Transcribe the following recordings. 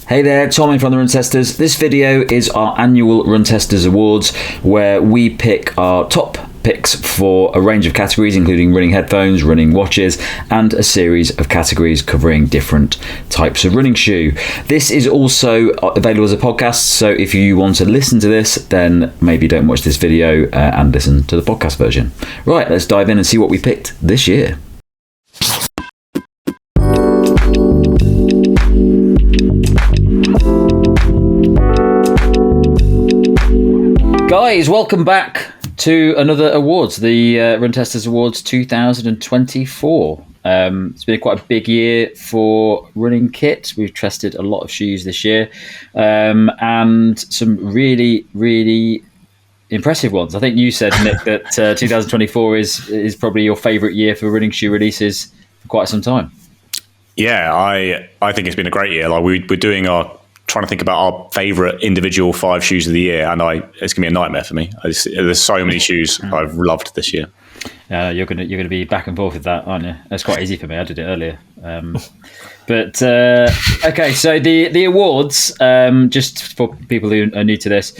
Hey there, Tommy from the Run Testers. This video is our annual Run Testers Awards, where we pick our top picks for a range of categories, including running headphones, running watches, and a series of categories covering different types of running shoe. This is also available as a podcast, so if you want to listen to this, then maybe don't watch this video and listen to the podcast version. Right, let's dive in and see what we picked this year. Guys, welcome back to another awards, the Run Testers Awards 2024. It's been quite a big year for running kit. We've tested a lot of shoes this year, and some really, really impressive ones. I think you said, Nick, that 2024 is probably your favourite year for running shoe releases for quite some time. Yeah, I think it's been a great year. Like we're doing trying to think about our favourite individual 5 shoes of the year, and it's gonna be a nightmare for me. There's so many shoes I've loved this year. You're gonna be back and forth with that, aren't you? That's quite easy for me. I did it earlier. Okay, so the awards, just for people who are new to this,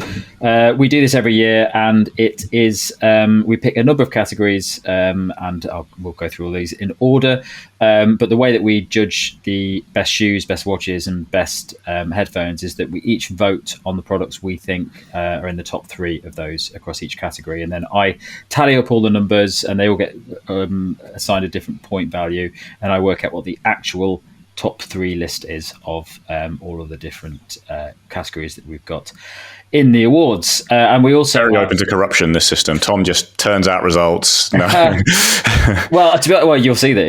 we do this every year, and it is we pick a number of categories, and we'll go through all these in order. But the way that we judge the best shoes, best watches, and best headphones is that we each vote on the products we think are in the top 3 of those across each category, and then I tally up all the numbers, and they all get assigned a different point value, and I work out what the actual top 3 list is of all of the different categories that we've got in the awards. And we also very open to corruption, this system. Tom just turns out results. No. Well, you'll see that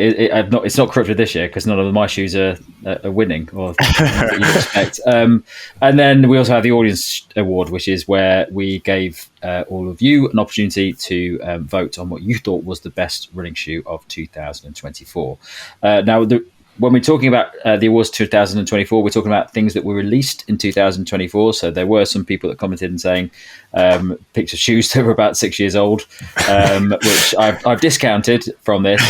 it's not corrupted this year because none of my shoes are winning, or what you'd expect. And then we also have the audience award, which is where we gave all of you an opportunity to vote on what you thought was the best running shoe of 2024. When we're talking about the awards 2024, we're talking about things that were released in 2024. So there were some people that commented and saying picture shoes that were about 6 years old, which I've discounted from this.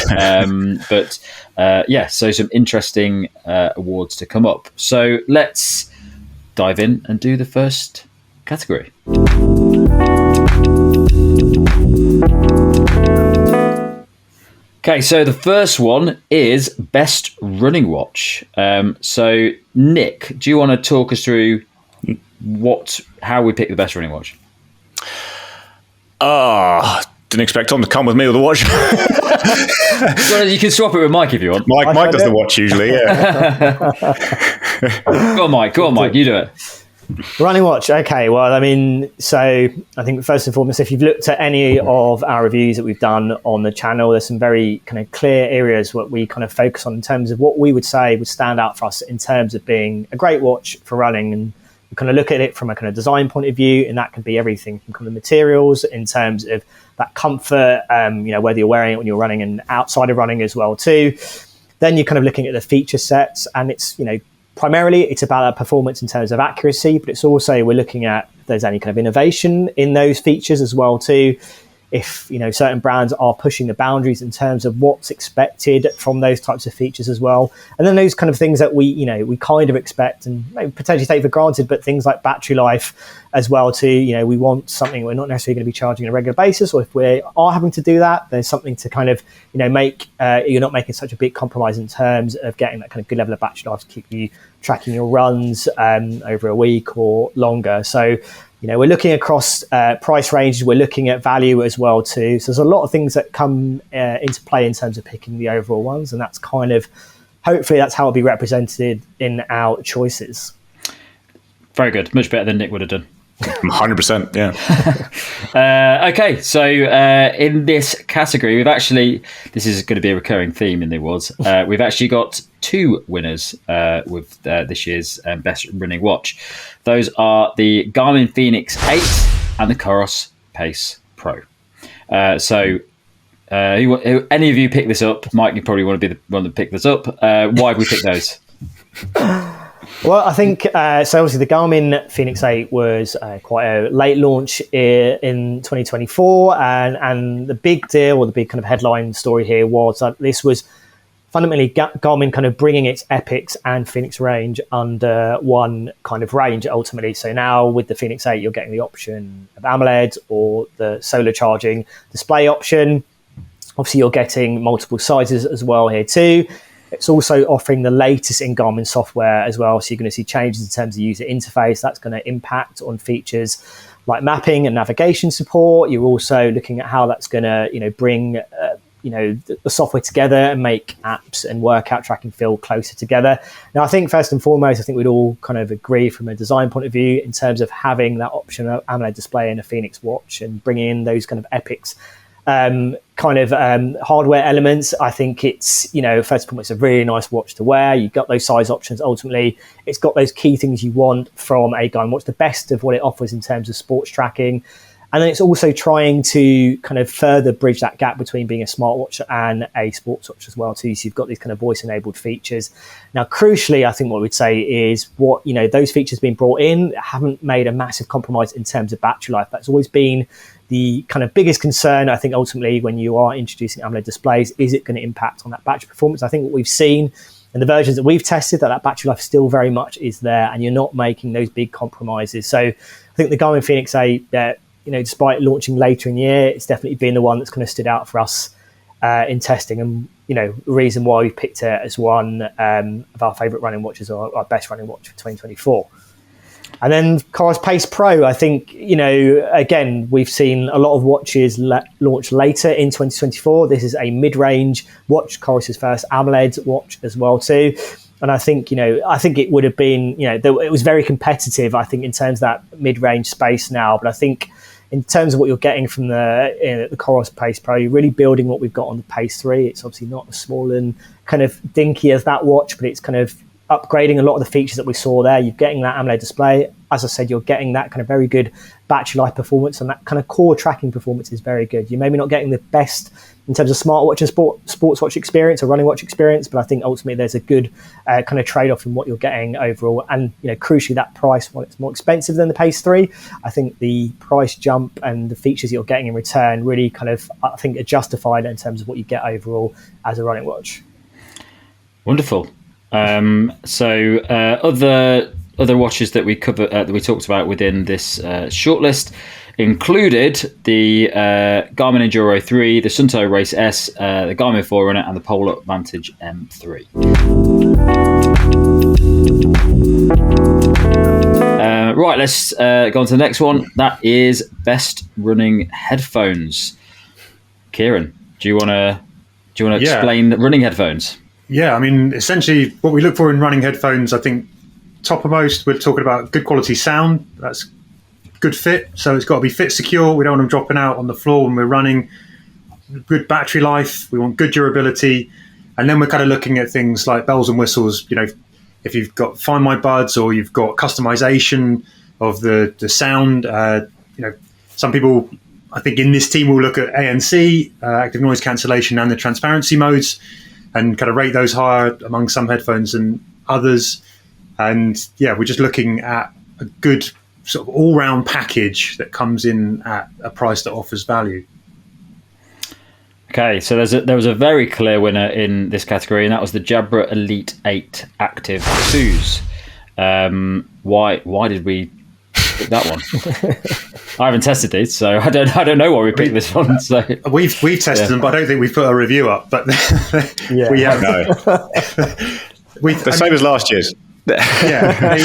So some interesting awards to come up. So let's dive in and do the first category. Okay, so the first one is best running watch. So Nick, do you want to talk us through how we pick the best running watch? Didn't expect Tom to come with me with a watch. Well, you can swap it with Mike if you want. Mike does the watch usually, yeah. Go on, Mike, you do it. Running watch. Okay. Well, I mean, so I think first and foremost, if you've looked at any of our reviews that we've done on the channel, there's some very kind of clear areas what we kind of focus on in terms of what we would say would stand out for us in terms of being a great watch for running. And we kind of look at it from a kind of design point of view, and that can be everything from kind of materials in terms of that comfort, whether you're wearing it when you're running and outside of running as well too. Then you're kind of looking at the feature sets, and it's, primarily, it's about our performance in terms of accuracy, but it's also we're looking at if there's any kind of innovation in those features as well too. If certain brands are pushing the boundaries in terms of what's expected from those types of features as well, and then those kind of things that we kind of expect and maybe potentially take for granted, but things like battery life as well too. We want something we're not necessarily going to be charging on a regular basis, or if we are having to do that, there's something to kind of make you're not making such a big compromise in terms of getting that kind of good level of battery life to keep you tracking your runs over a week or longer. So we're looking across price ranges, we're looking at value as well too. So there's a lot of things that come into play in terms of picking the overall ones, and that's kind of, hopefully that's how it'll be represented in our choices. Very good, much better than Nick would have done. 100%, yeah. Okay, so in this category, this is going to be a recurring theme in the awards. We've actually got 2 winners with this year's best running watch. Those are the Garmin Fenix 8 and the Coros Pace Pro. Any of you pick this up? Mike, you probably want to be the one to pick this up. Why have we picked those? Well, I think, so obviously the Garmin Fenix 8 was quite a late launch in 2024. And the big deal, or the big kind of headline story here was that this was fundamentally Garmin kind of bringing its Epix and Phoenix range under one kind of range ultimately. So now with the Phoenix 8, you're getting the option of AMOLED or the solar charging display option. Obviously, you're getting multiple sizes as well here too. It's also offering the latest in Garmin software as well. So you're going to see changes in terms of user interface. That's going to impact on features like mapping and navigation support. You're also looking at how that's going to, bring the software together and make apps and workout tracking feel closer together. Now, I think first and foremost, I think we'd all kind of agree from a design point of view in terms of having that option of AMOLED display in a Phoenix watch and bringing in those kind of Epix hardware elements. I think it's, first and foremost, a really nice watch to wear. You've got those size options. Ultimately, it's got those key things you want from a Garmin watch, the best of what it offers in terms of sports tracking. And then it's also trying to kind of further bridge that gap between being a smartwatch and a sports watch as well too. So you've got these kind of voice-enabled features. Now, crucially, I think what we'd say is those features being brought in haven't made a massive compromise in terms of battery life. That's always been the kind of biggest concern, I think, ultimately, when you are introducing AMOLED displays. Is it going to impact on that battery performance? I think what we've seen in the versions that we've tested, that battery life still very much is there, and you're not making those big compromises. So I think the Garmin Phoenix 8, despite launching later in the year, it's definitely been the one that's kind of stood out for us in testing, and the reason why we picked it as one of our favourite running watches, or our best running watch for 2024. And then Coros Pace Pro, I think, again, we've seen a lot of watches launch later in 2024. This is a mid-range watch, Coros's first AMOLED watch as well too. And I think, it would have been, it was very competitive, I think, in terms of that mid-range space now. But I think in terms of what you're getting from the Coros Pace Pro, you're really building what we've got on the Pace 3. It's obviously not as small and kind of dinky as that watch, but it's kind of upgrading a lot of the features that we saw there. You're getting that AMOLED display. As I said, you're getting that kind of very good battery life performance, and that kind of core tracking performance is very good. You're maybe not getting the best in terms of smartwatch and sports watch experience or running watch experience, but I think ultimately there's a good kind of trade-off in what you're getting overall. And crucially, that price, while it's more expensive than the Pace 3, I think the price jump and the features you're getting in return really kind of, I think, are justified in terms of what you get overall as a running watch. Wonderful. Other watches that we cover that we talked about within this shortlist included the Garmin Enduro 3, the Sunto Race S, the Garmin Forerunner, and the Polar Vantage M3. Right, let's go on to the next one. That is best running headphones. Kieran, do you want to explain the running headphones? Yeah, I mean, essentially what we look for in running headphones, I think toppermost, we're talking about good quality sound. That's good fit. So it's got to be fit secure. We don't want them dropping out on the floor when we're running. Good battery life. We want good durability. And then we're kind of looking at things like bells and whistles. If you've got Find My Buds or you've got customization of the sound, some people, I think in this team, will look at ANC, active noise cancellation, and the transparency modes, and kind of rate those higher among some headphones than others. And yeah, we're just looking at a good sort of all-round package that comes in at a price that offers value. Okay, so there was a very clear winner in this category, and that was the Jabra Elite 8 Active 2s. Why did we pick that one? I haven't tested these, so I don't know why we picked this one. So we've tested them, but I don't think we've put a review up. But we have. No. The same as last year's. Yeah,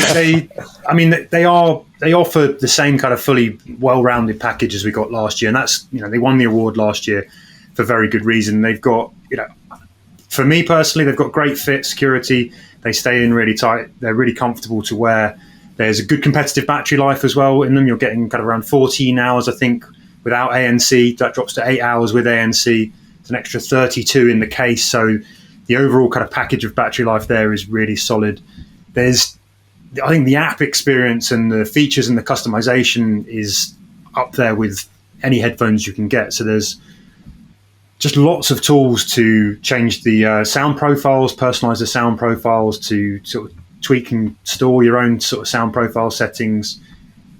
they offer the same kind of fully well-rounded package as we got last year, and that's they won the award last year for very good reason. They've got for me personally, they've got great fit, security. They stay in really tight. They're really comfortable to wear. There's a good competitive battery life as well in them. You're getting kind of around 14 hours, I think, without ANC. That drops to 8 hours with ANC. It's an extra 32 in the case. So the overall kind of package of battery life there is really solid. I think the app experience and the features and the customization is up there with any headphones you can get. So there's just lots of tools to change the sound profiles, personalize the sound profiles, to sort of tweak and store your own sort of sound profile settings.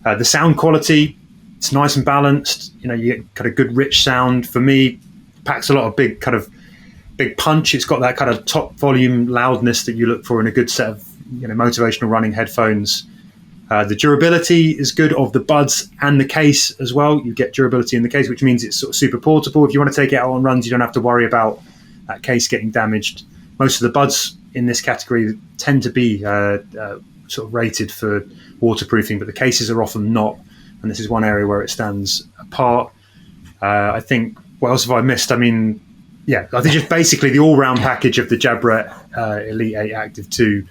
The sound quality, it's nice and balanced. You get kind of good rich sound. For me, packs a lot of big kind of big punch. It's got that kind of top volume loudness that you look for in a good set of motivational running headphones. The durability is good of the buds and the case as well. You get durability in the case, which means it's sort of super portable. If you want to take it out on runs, you don't have to worry about that case getting damaged. Most of the buds in this category tend to be sort of rated for waterproofing, but the cases are often not. And this is one area where it stands apart. I think, what else have I missed? I think just basically the all-round package of the Jabra Elite 8 Active 2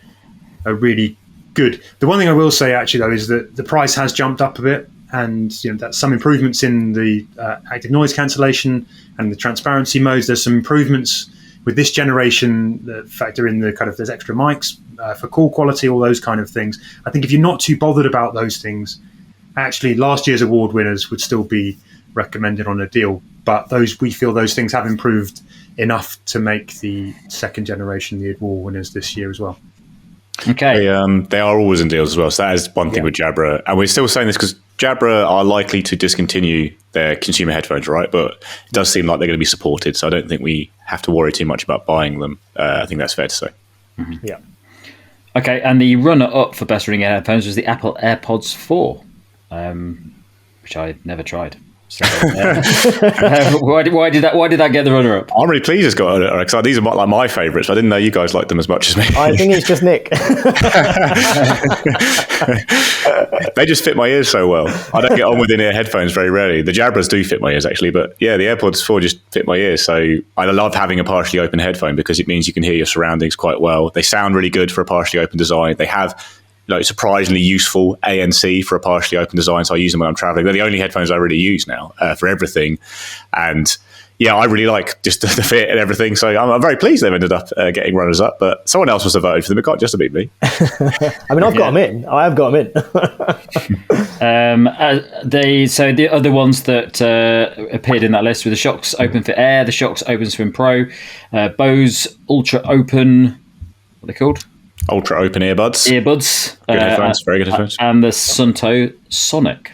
are really good. The one thing I will say actually though is that the price has jumped up a bit, and that's some improvements in the active noise cancellation and the transparency modes. There's some improvements with this generation that factor in the kind of, there's extra mics for call quality, all those kind of things. I think if you're not too bothered about those things, actually last year's award winners would still be recommended on a deal, but we feel those things have improved enough to make the second generation the award winners this year as well. Okay. They are always in deals as well. So that is one thing with Jabra. And we're still saying this because Jabra are likely to discontinue their consumer headphones, right? But it does seem like they're going to be supported. So I don't think we have to worry too much about buying them. I think that's fair to say. Mm-hmm. Yeah. Okay. And the runner-up for best running headphones was the Apple AirPods 4, which I never tried. So, why did that get the runner up? I'm really pleased it's got it because these are like my favourites. I didn't know you guys liked them as much as me. I think it's just Nick. They just fit my ears so well. I don't get on with in-ear headphones very rarely. The Jabras do fit my ears actually, but yeah, the AirPods 4 just fit my ears. So I love having a partially open headphone because it means you can hear your surroundings quite well. They sound really good for a partially open design. They have surprisingly useful ANC for a partially open design, so I use them when I'm traveling. They're the only headphones I really use now for everything, and yeah, I really like just the fit and everything. So I'm very pleased they've ended up getting runners up. But someone else must have voted for them. It can't just have been me. I mean, I've got them in. I have got them in. So the other ones that appeared in that list were the Shocks Open Fit Air, the Shocks Open Swim Pro, Bose Ultra Open. What are they called? Ultra Open earbuds. Good headphones, very good headphones. And the Sunto Sonic.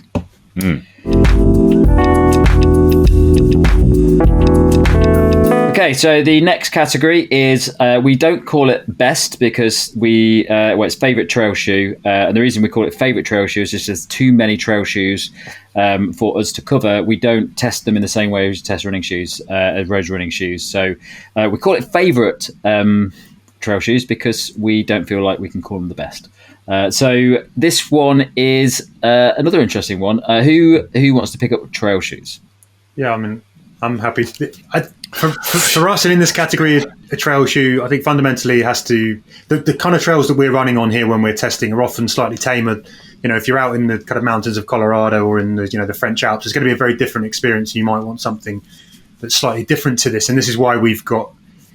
Okay, so the next category is we don't call it best because it's favourite trail shoe. And the reason we call it favourite trail shoe is just there's too many trail shoes for us to cover. We don't test them in the same way as we test running shoes, road running shoes. So we call it favourite trail shoes because we don't feel like we can call them the best. So this one is another interesting one. Who wants to pick up trail shoes? Yeah, I mean, I'm happy. For us, and in this category, a trail shoe, I think fundamentally has to the kind of trails that we're running on here when we're testing are often slightly tamer. If you're out in the kind of mountains of Colorado or in the French Alps, it's going to be a very different experience. You might want something that's slightly different to this, and this is why we've got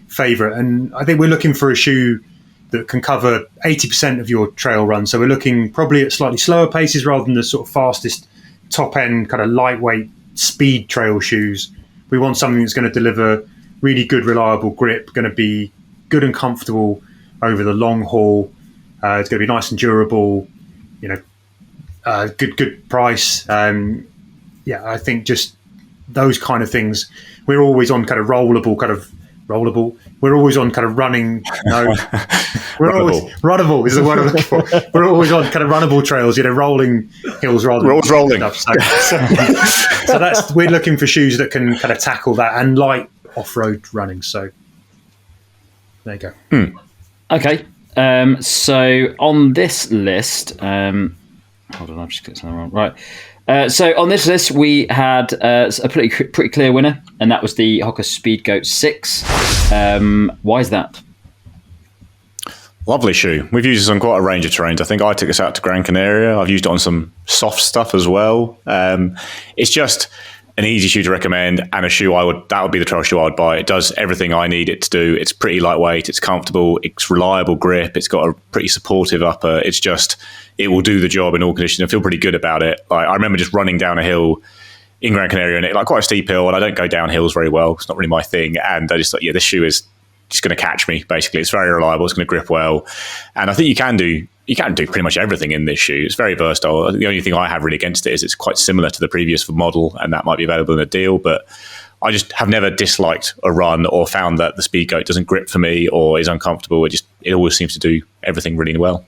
favourite. And I think we're looking for a shoe that can cover 80% of your trail run. So we're looking probably at slightly slower paces rather than the sort of fastest top end kind of lightweight speed trail shoes. We want something that's going to deliver really good, reliable grip, going to be good and comfortable over the long haul. It's going to be nice and durable, good price. I think just those kind of things. We're always on kind of rollable. We're always on kind of running. No, runnable is the word I'm looking for. We're always on kind of runnable trails, rolling hills rather than rolling. Stuff. So that's, we're looking for shoes that can kind of tackle that and light off-road running. So there you go. Okay. So on this list, hold on, I've just clicked something wrong. Right. So on this list, we had a pretty clear winner, and that was the Hoka Speedgoat 6. Why is that? Lovely shoe. We've used this on quite a range of terrains. I think I took this out to Gran Canaria. I've used it on some soft stuff as well. It's just an easy shoe to recommend, and a shoe that would be the trail shoe I would buy. It does everything I need it to do. It's pretty lightweight, it's comfortable, it's reliable grip, it's got a pretty supportive upper. It will do the job in all conditions. I feel pretty good about it. I remember just running down a hill in Gran Canaria, and quite a steep hill, and I don't go down hills very well. It's not really my thing. And I just thought, this shoe is just going to catch me, basically. It's very reliable, it's going to grip well. And I think you can do pretty much everything in this shoe. It's very versatile. The only thing I have really against it is it's quite similar to the previous model, and that might be available in a deal. But I just have never disliked a run or found that the Speed Goat doesn't grip for me or is uncomfortable. It always seems to do everything really well.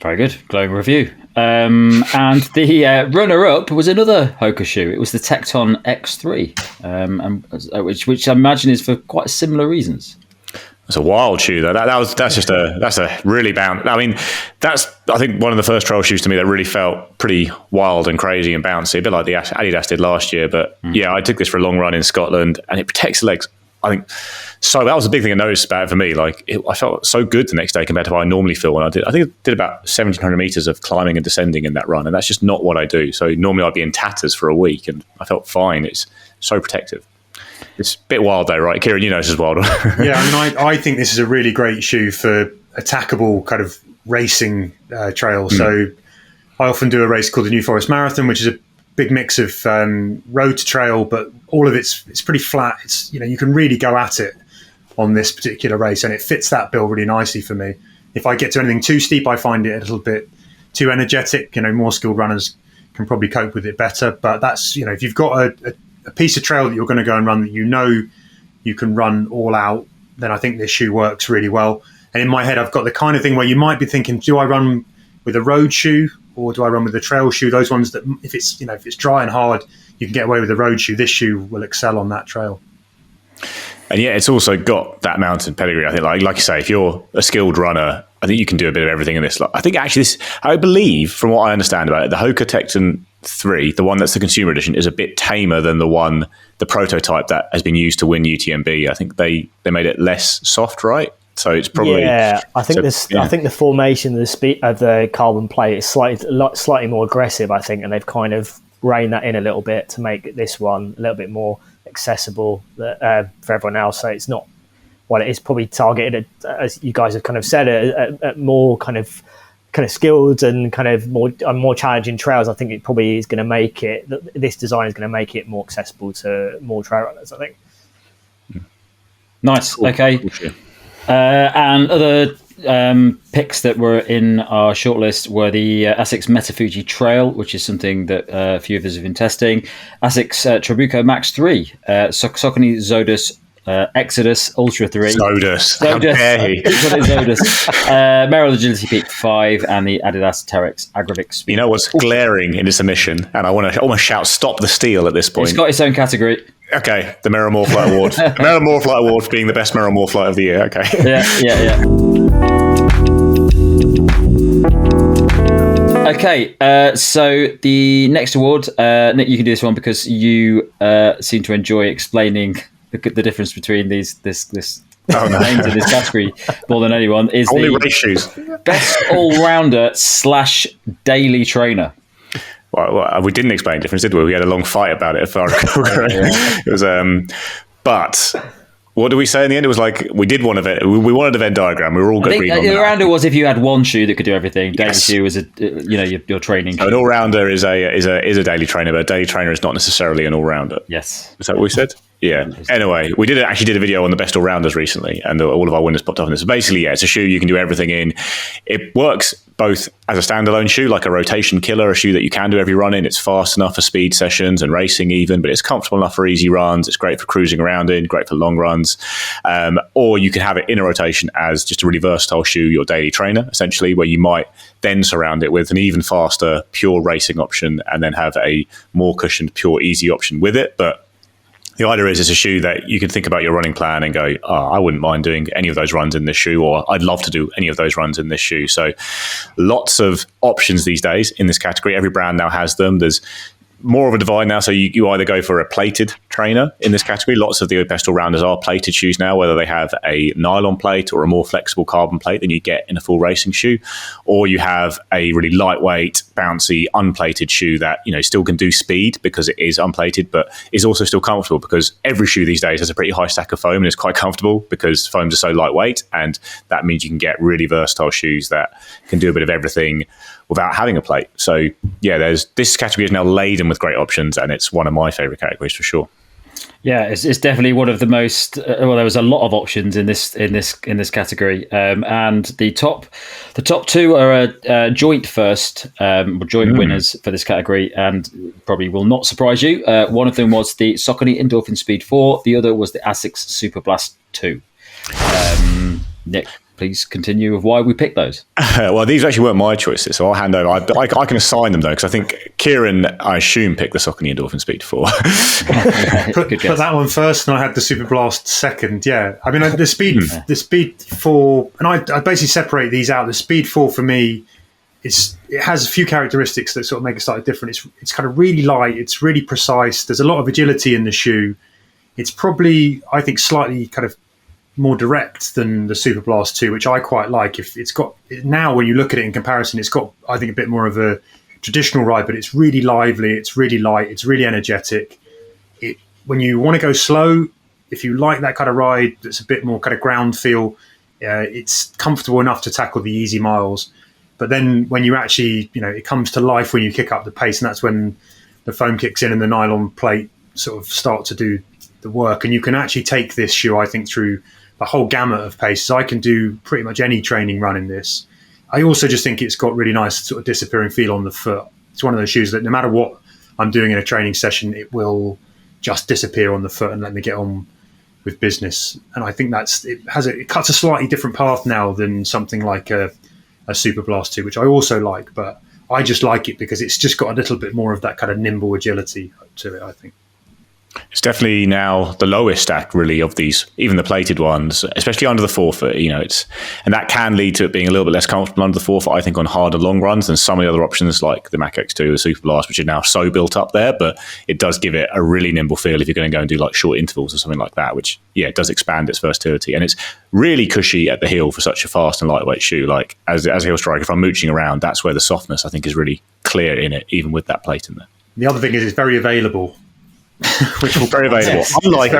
Very good. Glowing review. And the runner-up was another Hoka shoe. It was the Tecton X3, which I imagine is for quite similar reasons. It's a wild shoe, though. That's a really bounce. I mean, that's, I think, one of the first trail shoes to me that really felt pretty wild and crazy and bouncy, a bit like the Adidas did last year. But yeah, I took this for a long run in Scotland, and it protects the legs, I think. So that was a big thing I noticed about it for me. Like, I felt so good the next day compared to how I normally feel when I did. I think I did about 1,700 meters of climbing and descending in that run, and that's just not what I do. So normally I'd be in tatters for a week, and I felt fine. It's so protective. It's a bit wild though, right? Kieran, you know this is wild. Yeah, I mean, I think this is a really great shoe for attackable kind of racing trail. So I often do a race called the New Forest Marathon, which is a big mix of road to trail, but all of it's pretty flat. It's, you can really go at it on this particular race, and it fits that bill really nicely for me. If I get to anything too steep, I find it a little bit too energetic. More skilled runners can probably cope with it better. But that's, if you've got a piece of trail that you're going to go and run that you can run all out, then I think this shoe works really well. And in my head, I've got the kind of thing where you might be thinking, do I run with a road shoe or do I run with a trail shoe? Those ones that if it's dry and hard, you can get away with a road shoe. This shoe will excel on that trail. And yeah, it's also got that mountain pedigree. I think, like you say, if you're a skilled runner, I think you can do a bit of everything in this. I think actually I believe, from what I understand about it, the Hoka Tecton 3, the one that's the consumer edition, is a bit tamer than the prototype that has been used to win UTMB. I think they made it less soft, right? So it's probably I think I think the formation of the speed of the carbon plate is slightly more aggressive. I think, and they've kind of reined that in a little bit to make this one a little bit more accessible for everyone else. So it's not, well, it is probably targeted at, as you guys have kind of said, at more kind of skilled and kind of more challenging trails. I think it probably is going to make it, this design is going to make it more accessible to more trail runners, I think. Nice. Cool. Okay. Cool. And other picks that were in our shortlist were the Asics Metafuji Trail, which is something that a few of us have been testing. Asics Trabuco Max 3, Saucony Zodus Exodus Ultra 3. Zodus. How dare he? Zodus. Merrill Agility Peak 5 and the Adidas Terex Agravix Speed. You know what's glaring in this omission? And I want to almost shout, stop the steal at this point. It's got its own category. Okay, the Merrill Morflight Award. The Merrill Morflight Award for being the best Merrill Morflight of the year. Okay. Yeah. Okay, so the next award, Nick, you can do this one because you seem to enjoy explaining the difference between this names in this category more than anyone. Is only the race shoes. Best all-rounder / daily trainer. Well, we didn't explain the difference, did we? We had a long fight about it, if I recall. It was, but what did we say in the end? It was like we did one event. We wanted a Venn diagram. We were all agreed on that. The all-rounder was if you had one shoe that could do everything. Daily shoe was your training. So an all-rounder is a daily trainer, but a daily trainer is not necessarily an all-rounder. Yes, is that what we said? Yeah. Anyway, we did a video on the best all-rounders recently, and all of our winners popped up on this. Basically, yeah, it's a shoe you can do everything in. It works both as a standalone shoe, like a rotation killer, a shoe that you can do every run in. It's fast enough for speed sessions and racing even, but it's comfortable enough for easy runs. It's great for cruising around in, great for long runs. Or you can have it in a rotation as just a really versatile shoe, your daily trainer, essentially, where you might then surround it with an even faster, pure racing option and then have a more cushioned, pure, easy option with it. But the idea is it's a shoe that you can think about your running plan and go, I wouldn't mind doing any of those runs in this shoe, or I'd love to do any of those runs in this shoe. So lots of options these days in this category. Every brand now has them. There's more of a divide now. So you either go for a plated trainer in this category. Lots of the best all-rounders are plated shoes now, whether they have a nylon plate or a more flexible carbon plate than you get in a full racing shoe, or you have a really lightweight, bouncy, unplated shoe that still can do speed because it is unplated, but is also still comfortable because every shoe these days has a pretty high stack of foam and is quite comfortable because foams are so lightweight, and that means you can get really versatile shoes that can do a bit of everything without having a plate. So yeah, this category is now laden with great options, and it's one of my favorite categories for sure. Yeah, it's definitely one of the most. Well, there was a lot of options in this category, and the top two are a joint first, joint winners for this category, and probably will not surprise you. One of them was the Saucony Endorphin Speed 4. The other was the Asics Super Blast 2. Nick, please continue with why we picked those. Well, these actually weren't my choices, so I'll hand over. I can assign them, though, because I think Kieran, I assume, picked the Saucony Endorphin Speed 4. put that one first, and I had the Super Blast second. Yeah, I mean, the Speed 4, and I basically separate these out. The Speed 4, for me, it has a few characteristics that sort of make it slightly different. It's kind of really light. It's really precise. There's a lot of agility in the shoe. It's probably, I think, slightly kind of more direct than the Super Blast 2, which I quite like. If it's got, now when you look at it in comparison, it's got, I think, a bit more of a traditional ride, but it's really lively, it's really light, it's really energetic. When you want to go slow, if you like that kind of ride that's a bit more kind of ground feel, it's comfortable enough to tackle the easy miles. But then when you actually, it comes to life when you kick up the pace, and that's when the foam kicks in and the nylon plate sort of start to do the work. And you can actually take this shoe, I think, through the whole gamut of paces. I can do pretty much any training run in this. I also just think it's got really nice sort of disappearing feel on the foot. It's one of those shoes that no matter what I'm doing in a training session, it will just disappear on the foot and let me get on with business. And I think it cuts a slightly different path now than something like a Super Blast 2, which I also like, but I just like it because it's just got a little bit more of that kind of nimble agility to it, I think. It's definitely now the lowest stack, really, of these, even the plated ones, especially under the forefoot. And that can lead to it being a little bit less comfortable under the forefoot, I think, on harder long runs than some of the other options like the Mach X2 or the Super Blast, which are now so built up there. But it does give it a really nimble feel if you're going to go and do like short intervals or something like that, which, it does expand its versatility. And it's really cushy at the heel for such a fast and lightweight shoe. Like as a heel striker, if I'm mooching around, that's where the softness, I think, is really clear in it, even with that plate in there. The other thing is it's very available. Which will very available. Unlike,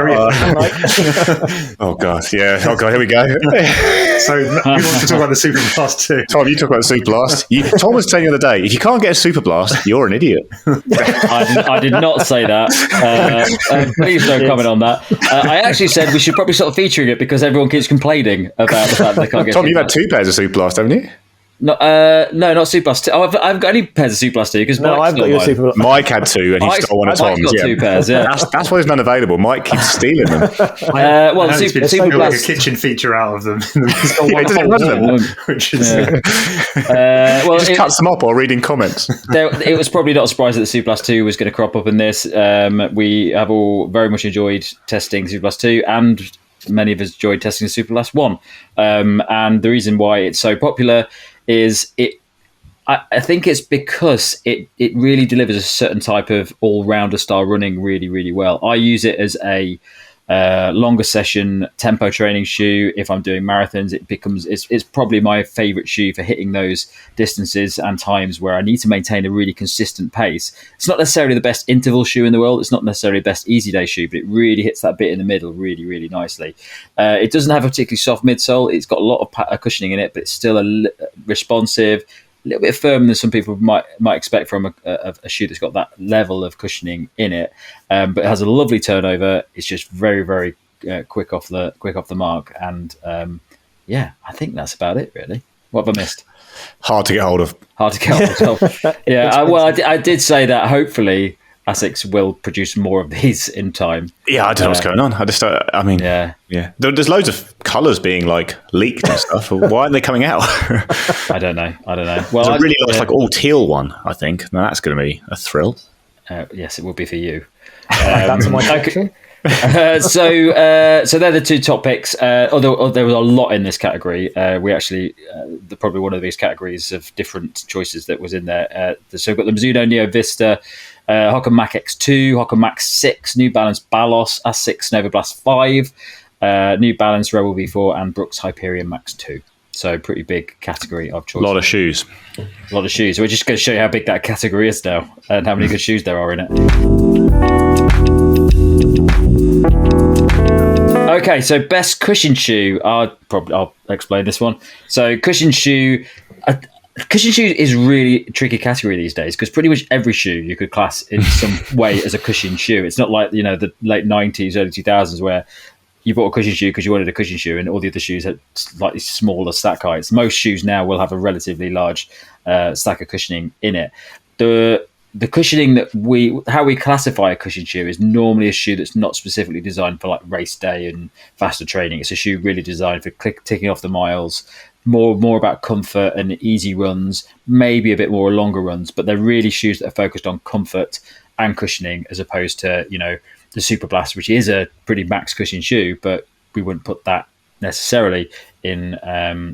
oh god, yeah. Oh god, here we go. So we want to talk about the Super Blast too. Tom, you talk about the Super Blast. Tom was saying the other day, if you can't get a Super Blast, you're an idiot. I did not say that. Please don't comment on that. I actually said we should probably start featuring it because everyone keeps complaining about the fact that they can't get. Tom, you've had 2 pairs of Super Blast, haven't you? No, not Super Blast 2. I haven't got any pairs of Super Blast 2 because I've got your Super Blast. Mike had 2 and he stole one of Tom's. Mike's got 2 pairs, yeah. That's why there's none available. Mike keeps stealing them. Well, Super Blast, like Blast, a kitchen feature out of them. It doesn't run them. Which is, he just cuts them up while reading comments. It was probably not a surprise that the Super Blast 2 was going to crop up in this. We have all very much enjoyed testing Super Blast 2 and many of us enjoyed testing the Super Blast 1. And the reason why it's so popular is I think it's because it really delivers a certain type of all-rounder style running really, really well. I use it as a longer session tempo training shoe. If I'm doing marathons, it's probably my favorite shoe for hitting those distances and times where I need to maintain a really consistent pace. It's not necessarily the best interval shoe in the world. It's not necessarily the best easy day shoe, but it really hits that bit in the middle really, really nicely. It doesn't have a particularly soft midsole. It's got a lot of cushioning in it, but it's still responsive, a little bit firmer than some people might expect from a shoe that's got that level of cushioning in it. But it has a lovely turnover. It's just very, very quick off the mark. And I think that's about it, really. What have I missed? Hard to get hold of. Yeah, I did say that hopefully Asics will produce more of these in time. Yeah, I don't know what's going on. Yeah. There's loads of colours being like leaked and stuff. Why aren't they coming out? I don't know. Well, there's a really nice, like all teal one, I think. Now that's going to be a thrill. Yes, it will be for you. That's my collection. So they're the 2 top picks. Although there was a lot in this category, we actually probably one of these categories of different choices that was in there. So we've got the Mizuno Neo Vista, Hoka Mach X2, Hoka Mach 6, New Balance Balos, Asics Nova Blast 5, New Balance Rebel V4, and Brooks Hyperion Max 2. So pretty big category of choices. A lot of shoes. We're just going to show you how big that category is now and how many good shoes there are in it. Okay, so best cushion shoe. I'll explain this one. So cushion shoe, cushion shoe is really a tricky category these days because pretty much every shoe you could class in some way as a cushion shoe. It's not like, the late 90s, early 2000s where you bought a cushion shoe because you wanted a cushion shoe and all the other shoes had slightly smaller stack heights. Most shoes now will have a relatively large stack of cushioning in it. The cushioning how we classify a cushion shoe is normally a shoe that's not specifically designed for like race day and faster training. It's a shoe really designed for ticking off the miles, more about comfort and easy runs, maybe a bit more longer runs, but they're really shoes that are focused on comfort and cushioning as opposed to, the Super Blast, which is a pretty max cushion shoe, but we wouldn't put that necessarily in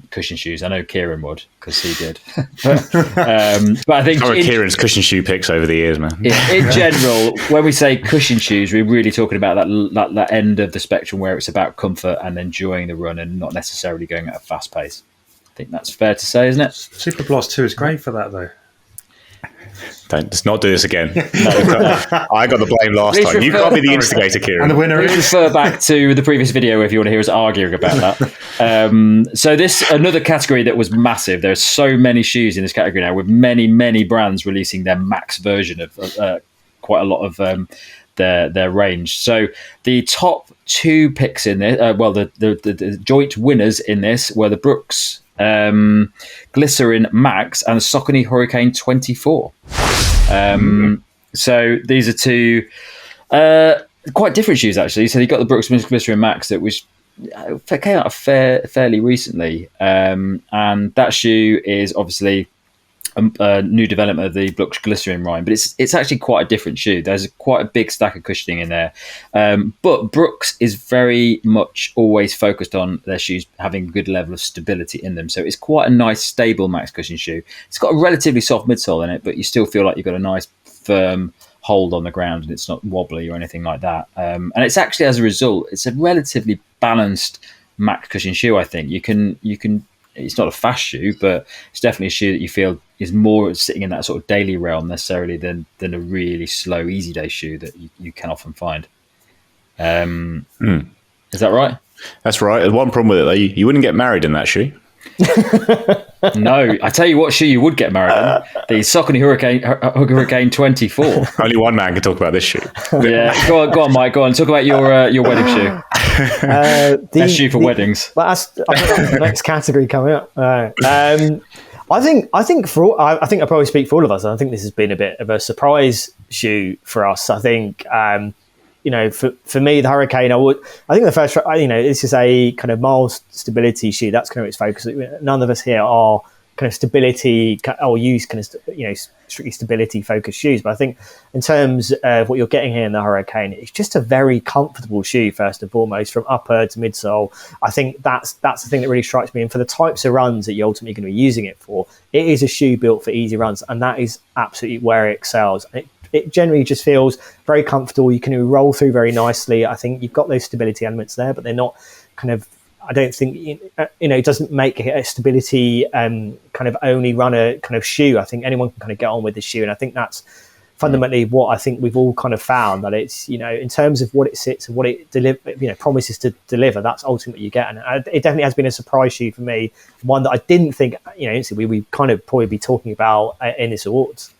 cushion shoes. I know Kieran would because he did. but I think Kieran's cushion shoe picks over the years, man. In general, when we say cushion shoes, we're really talking about that end of the spectrum where it's about comfort and enjoying the run and not necessarily going at a fast pace. I think that's fair to say, isn't it? Super Blast 2 is great for that, though. Let's not do this again. I got the blame last time. You can't be the instigator, Kieran. And the winner Please is... refer back to the previous video if you want to hear us arguing about that. So this another category that was massive. There are so many shoes in this category now, with many brands releasing their max version of quite a lot of their range. So the top two picks in this, the joint winners in this were the Brooks Glycerin Max and Saucony Hurricane 24. So these are two quite different shoes, actually. So you got the Brooks Glycerin Max that came out fairly recently, and that shoe is obviously a new development of the Brooks Glycerin line, but it's actually quite a different shoe. There's quite a big stack of cushioning in there, but Brooks is very much always focused on their shoes having a good level of stability in them. So it's quite a nice, stable max cushion shoe. It's got a relatively soft midsole in it, but you still feel like you've got a nice, firm hold on the ground, and it's not wobbly or anything like that. And it's actually, as a result, it's a relatively balanced max cushion shoe. I think you can. It's not a fast shoe, but it's definitely a shoe that you feel is more sitting in that sort of daily realm necessarily than a really slow, easy day shoe that you can often find. Is that right? That's right. There's one problem with it, though. You wouldn't get married in that shoe. No, I tell you what shoe you would get married in. The Saucony Hurricane 24. Only one man can talk about this shoe. Yeah, go on, Mike. Go on. Talk about your wedding shoe. Best shoe for weddings. Well, that's the next category coming up. I think I probably speak for all of us. I think this has been a bit of a surprise shoe for us. I think for me, the Hurricane, I think the first, this is a kind of mild stability shoe. That's kind of its focus. None of us here are kind of stability or use kind of, strictly stability focused shoes. But I think in terms of what you're getting here in the Hurricane, it's just a very comfortable shoe, first and foremost, from upper to midsole. I think that's the thing that really strikes me. And for the types of runs that you're ultimately going to be using it for, it is a shoe built for easy runs. And that is absolutely where it excels. It generally just feels very comfortable. You can roll through very nicely. I think you've got those stability elements there, but they're not kind of, I don't think, it doesn't make a stability kind of only runner kind of shoe. I think anyone can kind of get on with the shoe. And I think that's fundamentally what I think we've all kind of found, that it's, in terms of what it sits and what it promises to deliver, that's ultimately what you get. And it definitely has been a surprise shoe for me. One that I didn't think, we kind of probably be talking about in this awards.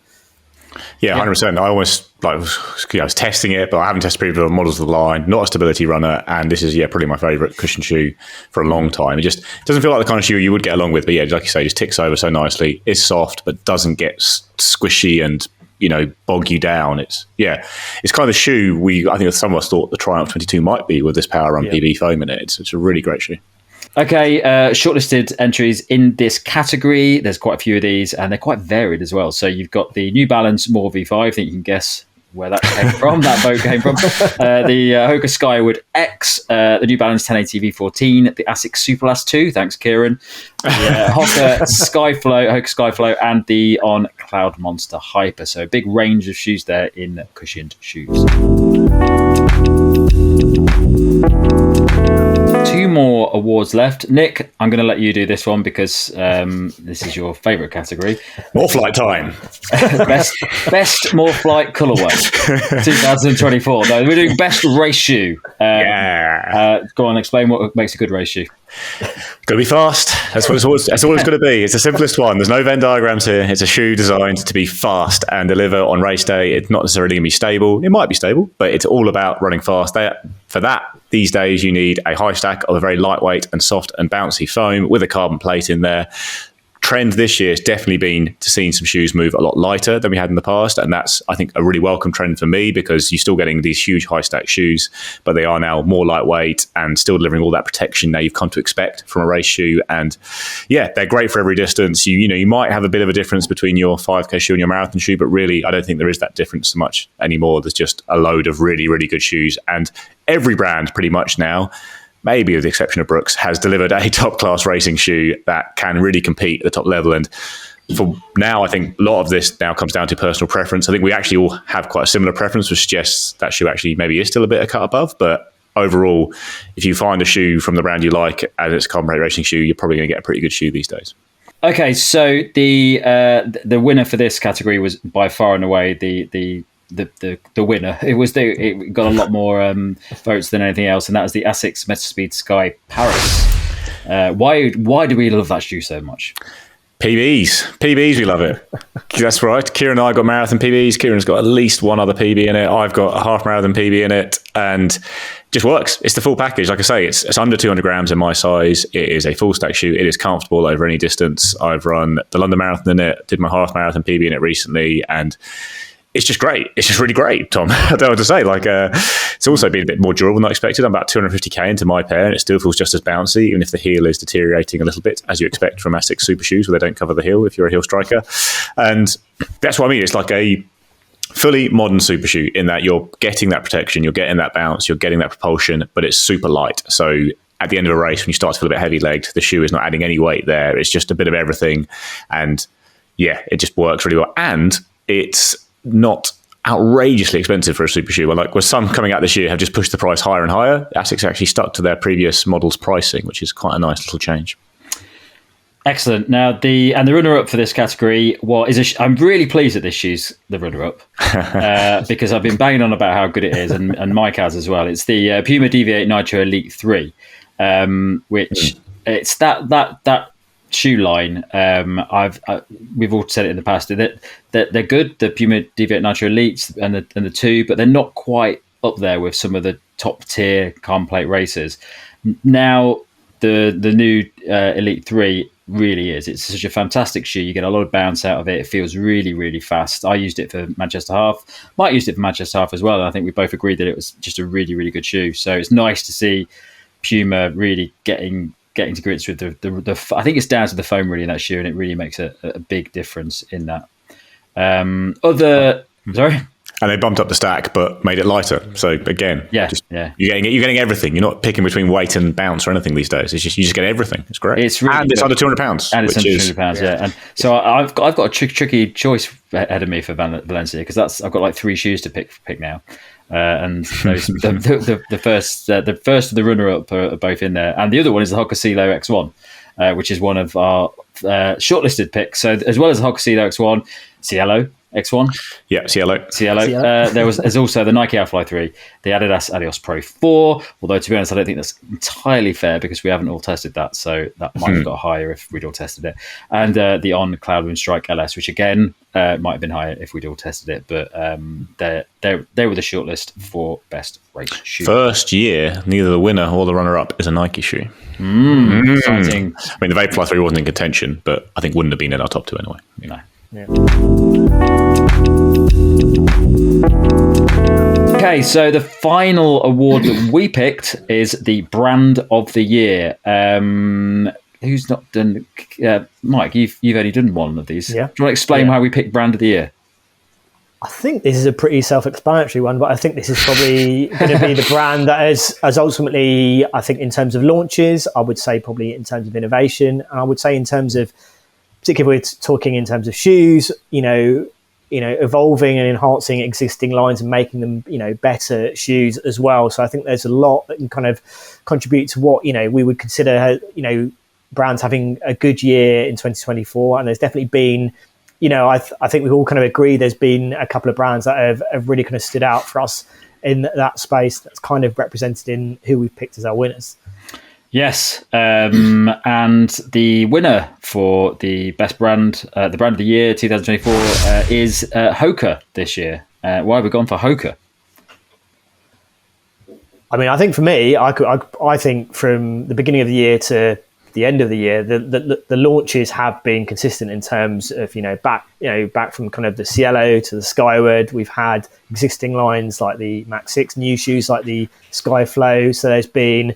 Yeah, 100%. I almost I was testing it, but I haven't tested previous models of the line. Not a stability runner, and this is probably my favourite cushion shoe for a long time. It just doesn't feel like the kind of shoe you would get along with, but like you say, just ticks over so nicely. It's soft, but doesn't get squishy and bog you down. It's kind of the shoe I think some of us thought the Triumph 22 might be with this Power Run PB foam in it. It's a really great shoe. Okay, shortlisted entries in this category. There's quite a few of these, and they're quite varied as well. So you've got the New Balance More V5. I think you can guess where that came from. That vote came from the Hoka Skyward X, the New Balance 1080 V14, the Asics Superlast 2. Thanks, Kieran. The Hoka Skyflow, and the On Cloud Monster Hyper. So a big range of shoes there in cushioned shoes. Two more awards left. Nick, I'm going to let you do this one because this is your favourite category. More flight time. best more flight colourway 2024. No, we're doing best race shoe. Go on, explain what makes a good race shoe. Got to be fast. That's all it's got to be. It's the simplest one. There's no Venn diagrams here. It's a shoe designed to be fast and deliver on race day. It's not necessarily going to be stable. It might be stable, but it's all about running fast. For that, these days, you need a high stack of a very lightweight and soft and bouncy foam with a carbon plate in there. Trend this year has definitely been to seeing some shoes move a lot lighter than we had in the past, and that's, I think, a really welcome trend for me because you're still getting these huge high stack shoes, but they are now more lightweight and still delivering all that protection now you've come to expect from a race shoe. And yeah, they're great for every distance. You might have a bit of a difference between your 5K shoe and your marathon shoe, but really I don't think there is that difference so much anymore. There's just a load of really, really good shoes, and every brand pretty much now, maybe with the exception of Brooks, has delivered a top-class racing shoe that can really compete at the top level. And for now, I think a lot of this now comes down to personal preference. I think we actually all have quite a similar preference, which suggests that shoe actually maybe is still a bit a cut above. But overall, if you find a shoe from the brand you like and it's a carbon plate racing shoe, you're probably going to get a pretty good shoe these days. Okay, so the winner for this category was by far and away the winner. It got a lot more votes than anything else, and that was the Asics Metaspeed Sky Paris. Why do we love that shoe so much? PBs, we love it. That's right. Kieran and I got marathon PBs. Kieran's got at least one other PB in it. I've got a half marathon PB in it, and just works. It's the full package. Like I say, it's under 200 grams in my size. It is a full stack shoe. It is comfortable over any distance. I've run the London Marathon in it, did my half marathon PB in it recently, and it's just great. It's just really great, Tom. I don't know what to say. It's also been a bit more durable than I expected. I'm about 250k into my pair, and it still feels just as bouncy, even if the heel is deteriorating a little bit, as you expect from Asics super shoes, where they don't cover the heel if you're a heel striker. And that's what I mean. It's like a fully modern super shoe in that you're getting that protection, you're getting that bounce, you're getting that propulsion, but it's super light. So at the end of a race, when you start to feel a bit heavy-legged, the shoe is not adding any weight there. It's just a bit of everything. And yeah, it just works really well. And it's not outrageously expensive for a super shoe. With some coming out this year have just pushed the price higher and higher. Asics actually stuck to their previous model's pricing, which is quite a nice little change. Excellent. Now the runner-up for this category I'm really pleased that this shoe's the runner-up because I've been banging on about how good it is, and Mike has as well. It's the Puma Deviate Nitro Elite 3, which it's that shoe line. We've all said it in the past that they're good, the Puma Deviate Nitro Elites and the 2, but they're not quite up there with some of the top tier carbon plate racers. Now the new Elite 3 really is. It's such a fantastic shoe. You get a lot of bounce out of it. It feels really, really fast. I used it for Manchester Half. Mike used it for Manchester Half as well, and I think we both agreed that it was just a really, really good shoe. So it's nice to see Puma really getting to grips with the I think it's down to the foam really in that shoe, and it really makes a big difference in that. Sorry? And they bumped up the stack, but made it lighter. So again, you're getting everything. You're not picking between weight and bounce or anything these days. It's just you just get everything. It's great. It's really and it's under 200 pounds. And it's under 200 pounds. Yeah. And so I've got a tricky choice ahead of me for Valencia because I've got like 3 shoes to pick now. And those, the first of the runner-up are both in there, and the other one is the Hokkasilo X1, which is one of our shortlisted picks. So as well as the Hokkasilo X1, Cielo X1, Cielo. There's also the Nike Alpha 3, the Adidas Adios Pro 4. Although to be honest, I don't think that's entirely fair because we haven't all tested that, so that might have got higher if we'd all tested it. And the On Cloudwind Strike LS, which again might have been higher if we'd all tested it, but they were the shortlist for best race shoe. First year, neither the winner or the runner-up is a Nike shoe. Exciting. I mean, the Vaporfly 3 wasn't in contention, but I think wouldn't have been in our top 2 anyway. No. Yeah. Okay, so the final award that we picked is the Brand of the Year. Who's not done? Mike, you've only done one of these. Yeah. Do you want to explain how we picked Brand of the Year? I think this is a pretty self-explanatory one, but I think this is probably going to be the brand that has ultimately, I think in terms of launches, I would say probably in terms of innovation, and I would say in terms of, particularly we're talking in terms of shoes, evolving and enhancing existing lines and making them, better shoes as well. So I think there's a lot that can kind of contribute to what, we would consider, brands having a good year in 2024. And there's definitely been, I think we all kind of agree there's been a couple of brands that have really kind of stood out for us in that space. That's kind of represented in who we've picked as our winners. Yes, and the winner for the best brand, the brand of the year 2024, is Hoka this year. Why have we gone for Hoka? I mean, I think for me, I think from the beginning of the year to the end of the year, the launches have been consistent in terms of back from kind of the Cielo to the Skyward. We've had existing lines like the Max 6, new shoes like the Skyflow. So there's been,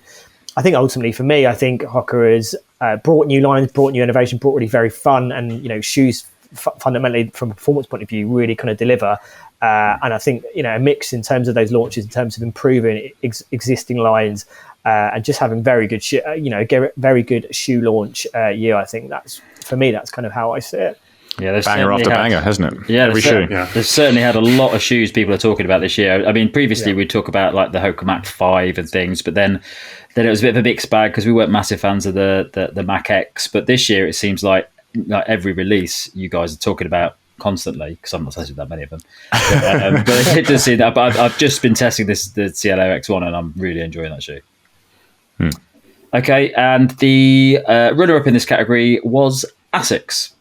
I think ultimately for me, I think Hoka has brought new lines, brought new innovation, brought really very fun and shoes fundamentally from a performance point of view really kind of deliver. And I think a mix in terms of those launches, in terms of improving existing lines. And just having very good shoe launch year. I think that's kind of how I see it. Yeah, banger after banger, hasn't it? Yeah, every shoe. They've certainly had a lot of shoes people are talking about this year. I mean, previously we'd talk about like the Hoka Mac 5 and things, but then it was a bit of a mixed bag because we weren't massive fans of the Mac X. But this year it seems like every release you guys are talking about constantly, because I'm not testing that many of them. But it does seem that. But I've just been testing the CLO X1 and I'm really enjoying that shoe. Okay, and the runner-up in this category was Asics,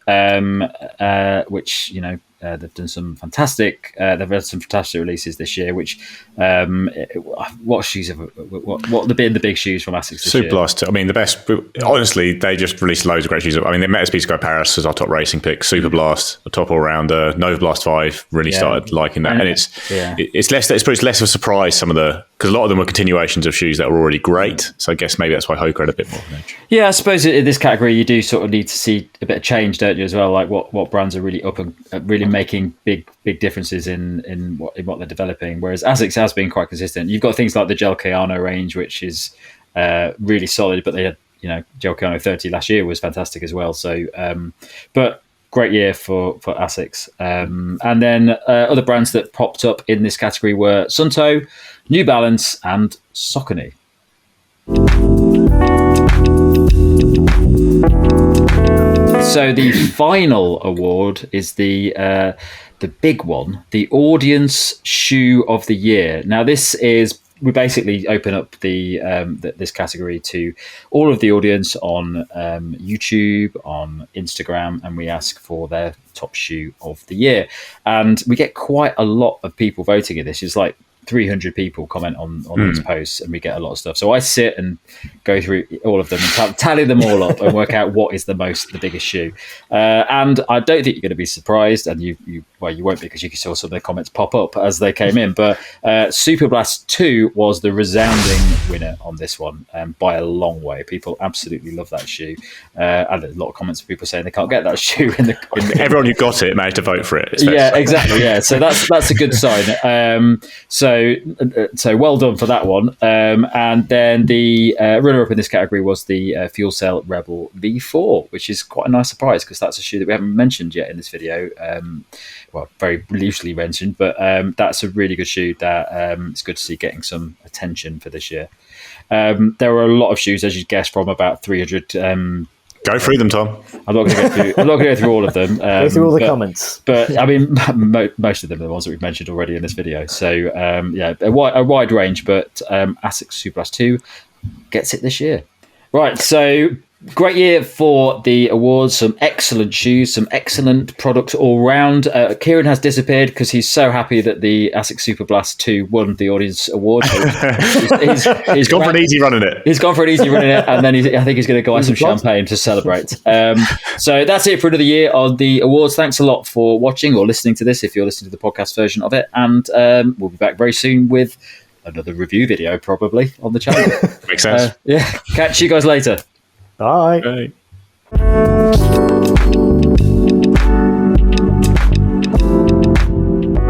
which they've done some fantastic. They've had some fantastic releases this year. Which what shoes have what have been the big shoes from Asics this year? Superblast. I mean, the best. Honestly, they just released loads of great shoes. I mean, they met us Go Paris as our top racing pick. Superblast, the top all-rounder. Nova Blast 5 really started liking that, and it's less. It's probably less of a surprise. Some of the because a lot of them were continuations of shoes that were already great. So I guess maybe that's why Hoka had a bit more of an edge. Yeah, I suppose in this category you do sort of need to see a bit of change, don't you, as well? Like what brands are really up and really making big differences in what they're developing. Whereas Asics has been quite consistent. You've got things like the Gel Kayano range, which is really solid, but they had Gel Kayano 30 last year was fantastic as well. So, but great year for Asics. And then other brands that popped up in this category were Sunto, New Balance, and Saucony. So the final award is the big one, the Audience Shoe of the Year. Now this is, we basically open up this category to all of the audience on YouTube, on Instagram, and we ask for their top shoe of the year. And we get quite a lot of people voting in this. It's like 300 people comment on these posts, and we get a lot of stuff. So I sit and go through all of them and tally them all up and work out what is the biggest shoe. And I don't think you're going to be surprised, and you won't, because you saw some of the comments pop up as they came in. But Super Blast 2 was the resounding winner on this one, by a long way. People absolutely love that shoe. And there's a lot of comments from people saying they can't get that shoe in the everyone who got it managed to vote for it. Yeah, exactly. Yeah, so that's a good sign. So well done for that one. And then the runner-up in this category was the Fuel Cell Rebel V4, which is quite a nice surprise because that's a shoe that we haven't mentioned yet in this video. Well, very loosely mentioned, but that's a really good shoe that it's good to see getting some attention for this year. There were a lot of shoes, as you guessed, from about 300. Go through them, Tom. I'm not going to go through all of them. Go through all the comments. But I mean, most of them are the ones that we've mentioned already in this video. So a wide range, but Asics Super Blast 2 gets it this year. Right, so great year for the awards. Some excellent shoes, some excellent products all round. Kieran has disappeared because he's so happy that the Asics Super Blast 2 won the audience award. He's gone for an easy run in it. He's gone for an easy run in it, and then I think he's going to go buy some champagne to celebrate. So that's it for another year on the awards. Thanks a lot for watching or listening to this if you're listening to the podcast version of it. And we'll be back very soon with another review video, probably, on the channel. Makes sense. Catch you guys later. Bye. Bye.